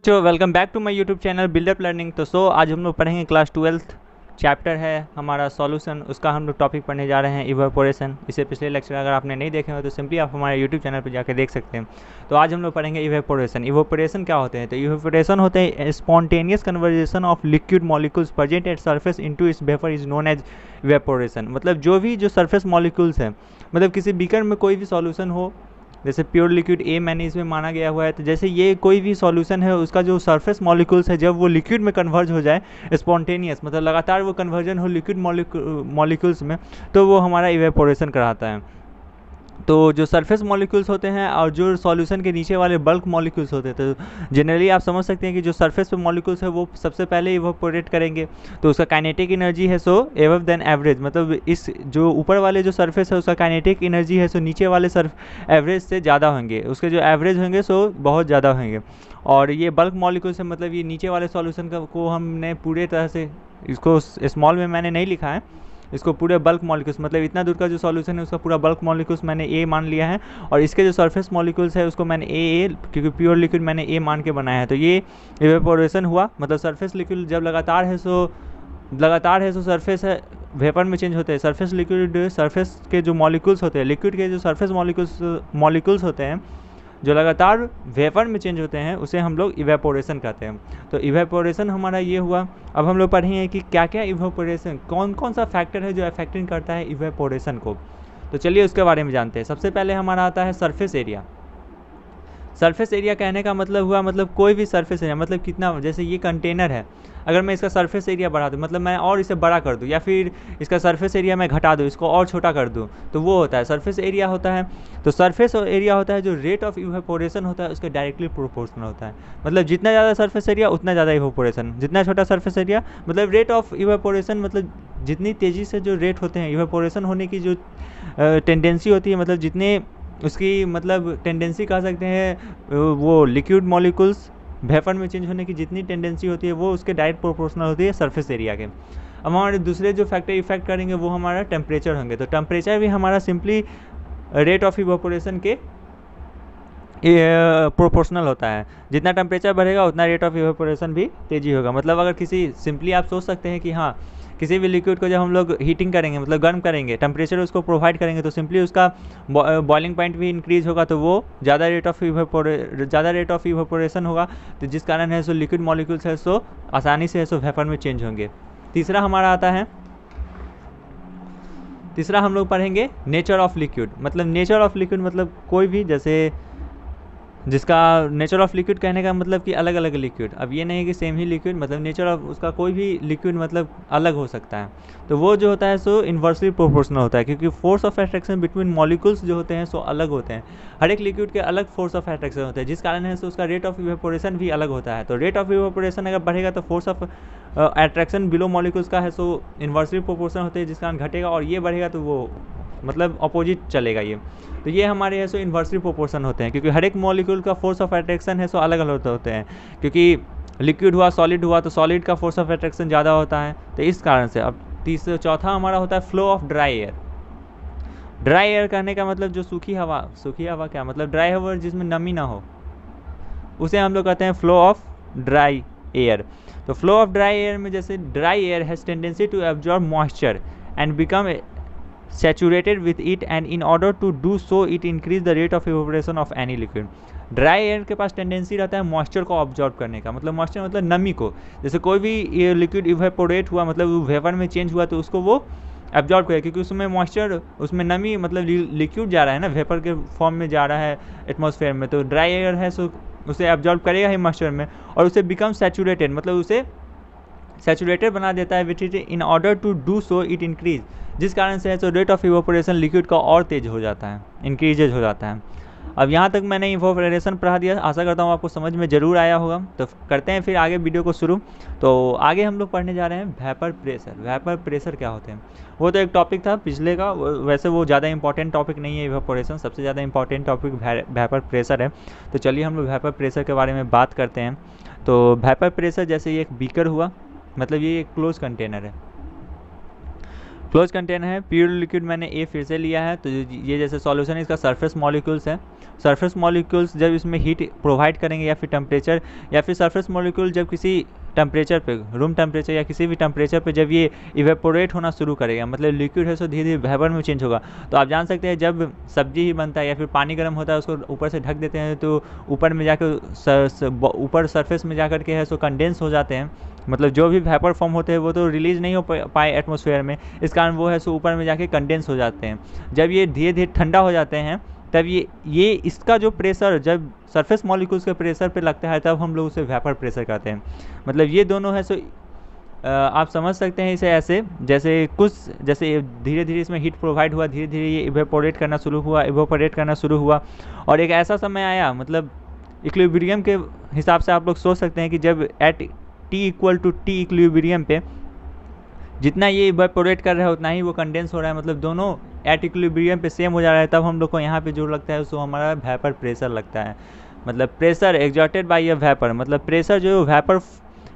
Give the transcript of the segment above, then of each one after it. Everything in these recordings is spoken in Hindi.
तो welcome back to my YouTube channel buildup learning. तो आज हम लोग पढ़ेंगे क्लास 12th चैप्टर है हमारा सॉल्यूशन, उसका हम लोग टॉपिक पढ़ने जा रहे हैं इवेपोरेशन। इससे पिछले लेक्चर अगर आपने नहीं देखे हो तो सिंपली आप हमारे यूट्यूब चैनल पर जाकर देख सकते हैं। तो आज हम लोग पढ़ेंगे इवेपोरेशन। इवेपोरेशन क्या होते हैं? तो इवेपोरेशन होते हैं spontaneous conversation of liquid molecules present at surface into its vapour is known as evaporation. मतलब जो सरफेस मॉलिक्यूल्स हैं, मतलब किसी बीकर में कोई भी सॉल्यूशन हो, जैसे प्योर लिक्विड ए मैंने इसमें माना गया हुआ है, तो जैसे ये कोई भी सॉल्यूशन है उसका जो सरफेस मॉलिक्यूल्स है जब वो लिक्विड में कन्वर्ज हो जाए स्पॉन्टेनियस, मतलब लगातार वो कन्वर्जन हो लिक्विड मॉलिक्यूल्स में, तो वो हमारा इवेपोरेशन कराता है। तो जो सरफेस मॉलिक्यूल्स होते हैं और जो सॉल्यूशन के नीचे वाले बल्क मॉलिक्यूल्स होते हैं, तो जनरली आप समझ सकते हैं कि जो सरफेस पे मॉलिक्यूल्स है वो सबसे पहले इवेपोरेट करेंगे, तो उसका काइनेटिक एनर्जी है सो एबव देन एवरेज, मतलब इस जो ऊपर वाले जो सरफेस है उसका काइनेटिक एनर्जी है सो नीचे वाले एवरेज से ज़्यादा होंगे, उसके जो एवरेज होंगे सो बहुत ज़्यादा होंगे। और ये बल्क मॉलिक्यूल्स है, मतलब ये नीचे वाले सॉल्यूशन को हमने पूरे तरह से, इसको स्मॉल में मैंने नहीं लिखा है, इसको पूरे बल्क मॉलिक्यूल्स, मतलब इतना दूर का जो सॉल्यूशन है उसका पूरा बल्क मॉलिक्यूल्स मैंने ए मान लिया है, और इसके जो सरफेस मॉलिक्यूल्स है उसको मैंने ए क्योंकि प्योर लिक्विड मैंने ए मान के बनाया है। तो ये इवेपोरेशन हुआ, मतलब सरफेस लिक्विड जब लगातार है सो सरफेस है वेपर में चेंज होते हैं। सरफेस लिक्विड, सरफेस के जो मॉलिक्यूल्स होते हैं, लिक्विड के जो सरफेस मॉलिक्यूल्स होते हैं जो लगातार वेपर में चेंज होते हैं, उसे हम लोग इवेपोरेशन कहते हैं। तो इवेपोरेशन हमारा ये हुआ। अब हम लोग पढ़ेंगे कि क्या क्या इवेपोरेशन, कौन कौन सा फैक्टर है जो अफेक्टिंग करता है इवेपोरेशन को। तो चलिए उसके बारे में जानते हैं। सबसे पहले हमारा आता है सरफेस एरिया। सरफेस एरिया कहने का मतलब हुआ, मतलब कोई भी सरफेस एरिया, मतलब कितना, जैसे ये कंटेनर है, अगर मैं इसका सरफेस एरिया बढ़ा दूँ, मतलब मैं और इसे बड़ा कर दूँ, या फिर इसका सरफेस एरिया मैं घटा दूँ, इसको और छोटा कर दूँ, तो वो होता है सरफेस एरिया होता है। तो सरफेस एरिया होता है जो रेट ऑफ इवेपोरेशन होता है उसके डायरेक्टली प्रोपोर्शनल होता है, मतलब जितना ज़्यादा सरफेस एरिया उतना ज़्यादा इवेपोरेशन, जितना छोटा सरफेस एरिया, मतलब रेट ऑफ इवेपोरेशन, मतलब जितनी तेज़ी से जो रेट होते हैं इवेपोरेशन होने की जो टेंडेंसी होती है, मतलब जितने उसकी मतलब टेंडेंसी कह सकते हैं, वो लिक्विड मॉलिक्यूल्स वेपर में चेंज होने की जितनी टेंडेंसी होती है वो उसके डायरेक्ट प्रोपोर्शनल होती है सरफेस एरिया के। अब हमारे दूसरे जो फैक्टर इफेक्ट करेंगे वो हमारा टेम्परेचर होंगे। तो टेम्परेचर भी हमारा सिंपली रेट ऑफ इवेपोरेशन के प्रोपोर्शनल होता है। जितना टेम्परेचर बढ़ेगा उतना रेट ऑफ इवेपोरेशन भी तेज़ी होगा। मतलब अगर किसी, सिंपली आप सोच सकते हैं कि हाँ, किसी भी लिक्विड को जब हम लोग हीटिंग करेंगे, मतलब गर्म करेंगे, टेम्परेचर उसको प्रोवाइड करेंगे, तो सिंपली उसका बॉइलिंग पॉइंट भी इंक्रीज होगा, तो वो ज़्यादा रेट ऑफ इवेपोरेशन होगा, तो जिस कारण है सो लिक्विड मॉलिक्यूल्स है सो आसानी से है सो वेपर में चेंज होंगे। तीसरा हमारा आता है, तीसरा हम लोग पढ़ेंगे नेचर ऑफ लिक्विड। मतलब नेचर ऑफ लिक्विड मतलब कोई भी, जैसे जिसका नेचर ऑफ लिक्विड कहने का मतलब कि अलग अलग लिक्विड, अब ये नहीं कि सेम ही लिक्विड, मतलब नेचर ऑफ उसका कोई भी लिक्विड मतलब अलग हो सकता है। तो वो जो होता है सो इन्वर्सली प्रोपोर्शनल होता है, क्योंकि force of attraction between molecules जो होते हैं सो अलग होते हैं। हर एक लिक्विड के अलग फोर्स ऑफ अट्रैक्शन होते हैं, जिस कारण है सो उसका रेट ऑफ इवेपोरेशन भी अलग होता है। तो रेट ऑफ इवेपोरेशन अगर बढ़ेगा तो force of attraction below molecules का है सो इन्वर्सली प्रोपोर्शनल होते हैं, जिस कारण घटेगा, और ये बढ़ेगा तो वो मतलब अपोजिट चलेगा ये। तो ये हमारे है सो इन्वर्सली प्रोपोर्शन होते हैं, क्योंकि हर एक मॉलिक्यूल का फोर्स ऑफ अट्रैक्शन है सो अलग अलग होते हैं, क्योंकि लिक्विड हुआ सॉलिड हुआ तो सॉलिड का फोर्स ऑफ अट्रैक्शन ज़्यादा होता है, तो इस कारण से। अब चौथा हमारा होता है flow of dry air. Dry air कहने का मतलब जो सूखी हवा क्या मतलब, ड्राई हवा जिसमें नमी ना हो, उसे हम लोग कहते हैं फ्लो ऑफ ड्राई एयर। तो फ्लो ऑफ ड्राई एयर में, जैसे dry air has tendency to absorb moisture and become saturated with it, and in order to do so it increase the rate of evaporation of any liquid। Dry air के पास टेंडेंसी रहता है मॉइस्चर को ऑब्जॉर्ब करने का, मतलब मॉइस्चर मतलब नमी को, जैसे कोई भी ये लिक्विड इवेपोरेट हुआ, मतलब वेपर में चेंज हुआ, तो उसको वो एब्जॉर्ब करेगा, क्योंकि उसमें मॉइस्चर, उसमें नमी, मतलब लिक्विड जा रहा है ना, वेपर के फॉर्म में जा रहा है एटमॉस्फेयर में, तो ड्राई एयर है सो उसे एब्जॉर्ब करेगा ही मॉइस्चर में, और उसे बिकम सैचुरेटेड, मतलब उसे सैचुरेटेड बना देता है, which is in order to do so it increase, जिस कारण से है so rate of evaporation liquid का और तेज हो जाता है, इंक्रीजेज हो जाता है। अब यहाँ तक मैंने इवेपोरेशन पढ़ा दिया, आशा करता हूँ आपको समझ में ज़रूर आया होगा। तो करते हैं फिर आगे वीडियो को शुरू। तो आगे हम लोग पढ़ने जा रहे हैं वेपर प्रेशर। वेपर प्रेशर क्या होते हैं? वो तो एक टॉपिक था पिछले का, वैसे वो ज़्यादा इंपॉर्टेंट टॉपिक नहीं है इवेपोरेशन, सबसे ज़्यादा इंपॉर्टेंट टॉपिक वेपर प्रेशर है। तो चलिए हम लोग वेपर प्रेशर के बारे में बात करते हैं। तो वेपर प्रेशर, जैसे ये एक बीकर हुआ, मतलब ये एक क्लोज कंटेनर है, क्लोज कंटेनर है, प्योर लिक्विड मैंने ए फिर से लिया है, तो ये जैसे सॉल्यूशन इसका सरफेस मॉलिक्यूल्स है, सरफेस मॉलिक्यूल्स जब इसमें हीट प्रोवाइड करेंगे या फिर टेम्परेचर, या फिर सरफेस मॉलिक्यूल जब किसी टेम्परेचर पे, रूम टेम्परेचर या किसी भी टेम्परेचर पे जब ये इवेपोरेट होना शुरू करेगा, मतलब लिक्विड है सो धीरे धीरे वेपर में चेंज होगा। तो आप जान सकते हैं जब सब्जी ही बनता है या फिर पानी गर्म होता है उसको ऊपर से ढक देते हैं तो ऊपर में जाकर ऊपर सरफेस में जाकर के है सो कंडेंस हो जाते हैं, मतलब जो भी वेपर फॉर्म होते हैं वो तो रिलीज़ नहीं हो पाए एटमॉस्फेयर में, इस कारण वो है सो ऊपर में जाके कंडेंस हो जाते हैं। जब ये धीरे धीरे ठंडा हो जाते हैं तब ये इसका जो प्रेशर जब सरफेस मॉलिक्यूल्स के प्रेशर पे लगता है तब हम लोग उसे वेपर प्रेशर कहते हैं। मतलब ये दोनों है सो आप समझ सकते हैं इसे ऐसे, जैसे धीरे धीरे इसमें हीट प्रोवाइड हुआ, धीरे धीरे ये इवेपोरेट करना शुरू हुआ और एक ऐसा समय आया, मतलब इक्विलिब्रियम के हिसाब से आप लोग सोच सकते हैं कि जब at T equal to T equilibrium पे जितना ये इवेपोरेट कर रहा है उतना ही वो कंडेंस हो रहा है, मतलब दोनों एट इक्विलिब्रियम पे सेम हो जा रहा है, तब हम लोग को यहाँ पे जो लगता है उसको हमारा वेपर प्रेशर लगता है। मतलब pressure exerted by a vapour, मतलब प्रेशर जो vapour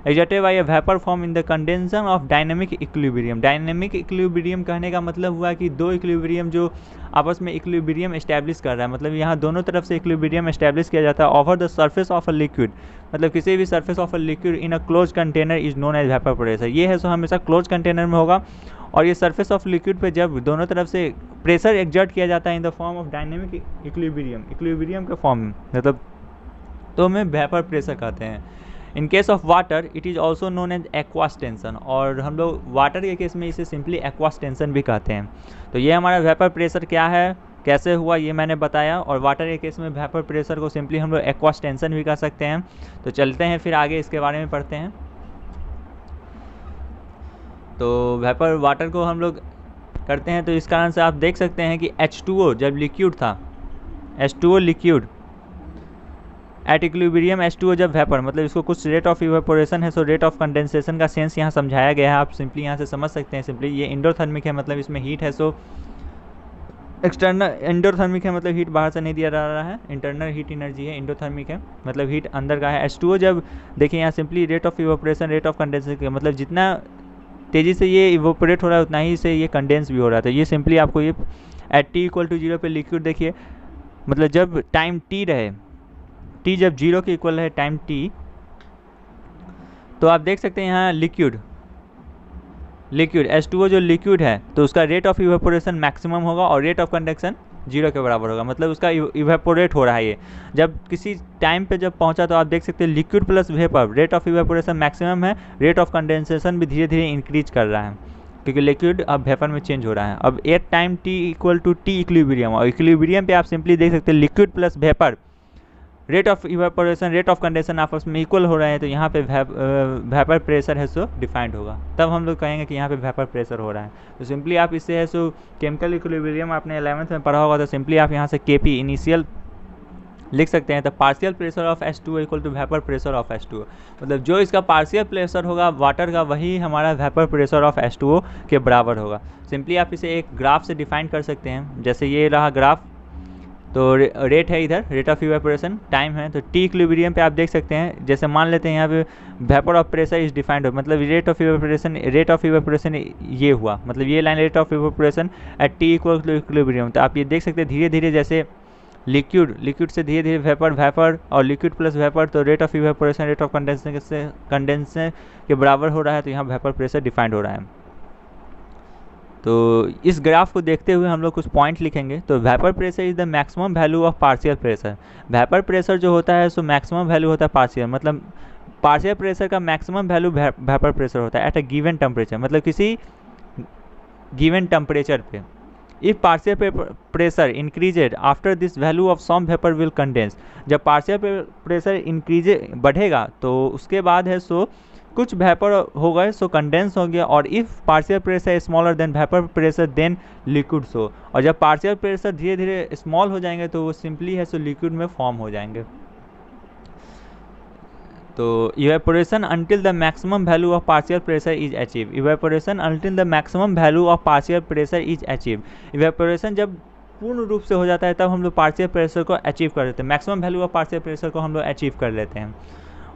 exerted by a vapour form in the condensation of dynamic equilibrium. Dynamic equilibrium कहने का मतलब हुआ कि दो इक्विलिब्रियम जो आपस में इक्विलिब्रियम एस्टैब्लिश कर रहा है, मतलब यहाँ दोनों तरफ से इक्विलिब्रियम एस्टैब्लिश किया जाता है over the surface of a liquid, मतलब किसी भी surface of a liquid in a close container is known as vapour pressure. ये है सो हमेशा क्लोज कंटेनर में होगा और ये सरफेस ऑफ लिक्विड पे जब दोनों तरफ से प्रेशर एक्सर्ट किया जाता है in the form of dynamic equilibrium के फॉर्म में, मतलब तो हमें वेपर प्रेशर कहते हैं। In case of water it is also known as aqueous tension, और हम लोग वाटर के केस में इसे सिंपली एक्वास टेंशन भी कहते हैं। तो ये हमारा वेपर प्रेशर क्या है, कैसे हुआ, ये मैंने बताया, और वाटर के केस में वेपर प्रेशर को सिंपली हम लोग एक्वास टेंशन भी कह सकते हैं। तो चलते हैं फिर आगे इसके बारे में पढ़ते हैं। तो वेपर वाटर को हम लोग करते हैं, तो इस कारण से आप देख सकते हैं कि H2O जब लिक्विड था, H2O liquid at equilibrium, H2O जब वेपर, मतलब इसको कुछ रेट ऑफ इवेपोरेशन है सो रेट ऑफ कंडेंसेशन का सेंस यहाँ समझाया गया है, आप सिंपली यहाँ से समझ सकते हैं। सिंपली ये इंडोथर्मिक है, मतलब इसमें हीट है सो एक्सटर्नल, इंडोथर्मिक है मतलब हीट बाहर से नहीं दिया जा रहा है, इंटरनल हीट एनर्जी है, इंडोथर्मिक है मतलब हीट अंदर का है। H2O जब देखिए यहाँ simply rate of evaporation rate of condensation, मतलब जितना तेज़ी से ये इवेपोरेट हो रहा है उतना ही से ये कंडेंस भी हो रहा है। तो ये सिंपली आपको ये एट टी इक्वल टू 0 पे लिक्विड देखिए, मतलब जब टाइम टी रहे, टी जब 0 के इक्वल है टाइम टी, तो आप देख सकते हैं यहाँ लिक्विड H2O जो लिक्विड है तो उसका रेट ऑफ इवेपोरेशन मैक्सिमम होगा और रेट ऑफ कंडक्शन 0 के बराबर होगा, मतलब उसका इवेपोरेट हो रहा है। ये जब किसी टाइम पे जब पहुंचा तो आप देख सकते हैं liquid plus vapour rate of evaporation maximum है, रेट ऑफ कंडेंसेशन भी धीरे धीरे इंक्रीज कर रहा है क्योंकि लिक्विड अब वेपर में चेंज हो रहा है। अब at time T equal to T equilibrium, और इक्विलिब्रियम पे आप सिंपली देख सकते हैं liquid plus vapour rate of evaporation rate of condensation आपस में इक्वल हो रहे हैं, तो यहाँ पे वेपर प्रेशर है सो डिफाइंड होगा, तब हम लोग कहेंगे कि यहाँ पे वेपर प्रेशर हो रहा है। तो सिंपली आप इससे है सो केमिकल इक्विलिब्रियम आपने 11th में पढ़ा होगा, तो सिंपली आप यहाँ से Kp इनिशियल लिख सकते हैं। तो partial pressure of H2O equal to vapour pressure of H2O, मतलब जो इसका पार्शियल प्रेशर होगा वाटर का वही हमारा वेपर प्रेशर ऑफ H2O के बराबर होगा। सिंपली आप इसे एक ग्राफ से डिफाइन कर सकते हैं, जैसे ये रहा ग्राफ, तो रेट है इधर रेट ऑफ इवेपोरेशन, टाइम है, तो टी इक्विलिब्रियम पे आप देख सकते हैं, जैसे मान लेते हैं यहाँ पे vapour of pressure is defined हो, मतलब रेट ऑफ इवेपोरेशन ये हुआ, मतलब ये line rate of evaporation at T equal to equilibrium. तो आप ये देख सकते हैं धीरे धीरे जैसे लिक्विड से धीरे धीरे वेपर और लिक्विड प्लस वेपर, तो rate of evaporation rate of condensation के बराबर हो रहा है, तो यहाँ वेपर प्रेशर डिफाइंड हो रहा है। तो इस ग्राफ को देखते हुए हम लोग कुछ पॉइंट लिखेंगे। तो vapour pressure is the maximum value of partial pressure, vapour pressure जो होता है सो मैक्सिमम वैल्यू होता है पार्शियल, मतलब पार्शियल प्रेशर का मैक्सिमम वैल्यू वेपर प्रेशर होता है एट अ गिवन टेम्परेचर, मतलब किसी गिवन टेम्परेचर पे। If partial pressure increased after this value of some vapour will condense, जब पार्शियल प्रेशर इंक्रीज बढ़ेगा तो उसके बाद है सो कुछ वेपर हो गए सो कंडेंस हो गया, और if partial pressure smaller than vapour pressure then liquid so, और जब पार्शियल प्रेशर धीरे धीरे स्मॉल हो जाएंगे तो वो सिंपली है सो लिक्विड में फॉर्म हो जाएंगे। तो evaporation until the maximum value of partial pressure is achieve, evaporation until the maximum value of partial pressure is achieve, evaporation जब पूर्ण रूप से हो जाता है तब हम लोग पार्शियल प्रेशर को अचीव कर लेते हैं, maximum value of partial pressure को हम लोग अचीव कर लेते हैं।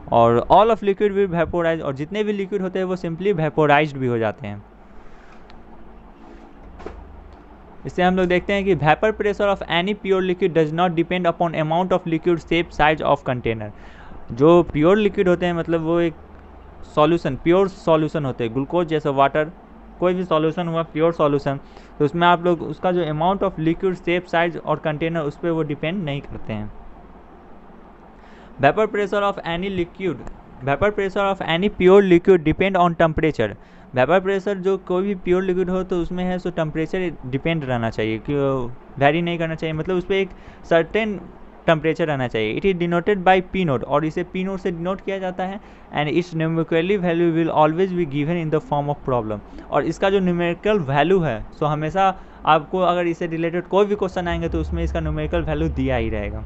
और all of liquid will vaporise, और जितने भी लिक्विड होते हैं वो सिंपली वेपोराइज्ड भी हो जाते हैं। इससे हम लोग देखते हैं कि vapour pressure of any pure liquid does not depend upon amount of liquid shape size of container. जो प्योर लिक्विड होते हैं मतलब वो एक सॉल्यूशन, प्योर सॉल्यूशन होते हैं, ग्लूकोज जैसे वाटर, कोई भी सॉल्यूशन हुआ प्योर सॉल्यूशन, तो उसमें आप लोग उसका जो amount of liquid shape size और कंटेनर उस पर वो डिपेंड नहीं करते हैं। Vapour pressure of any liquid, vapour pressure of any pure liquid depend on temperature. Vapour pressure जो कोई भी प्योर लिक्विड हो तो उसमें है सो टेम्परेचर डिपेंड रहना चाहिए, कि वेरी नहीं करना चाहिए, मतलब उस पर एक सर्टेन टेम्परेचर रहना चाहिए। It is denoted by P note, और इसे पी नोट से डिनोट किया जाता है। And it's numerically value will always be given in the form of problem, और इसका जो न्यूमेरिकल वैल्यू है सो हमेशा आपको अगर इससे रिलेटेड कोई भी क्वेश्चन आएंगे तो उसमें इसका न्यूमेरिकल वैल्यू दिया ही रहेगा।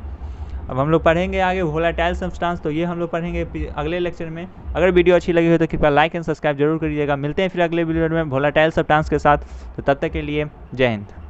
अब हम लोग पढ़ेंगे आगे वोलेटाइल सब्सटेंस, तो ये हम लोग पढ़ेंगे अगले लेक्चर में। अगर वीडियो अच्छी लगी हो तो कृपया लाइक एंड सब्सक्राइब जरूर करिएगा। मिलते हैं फिर अगले वीडियो में वोलेटाइल सब्सटेंस के साथ, तो तब तक के लिए जय हिंद।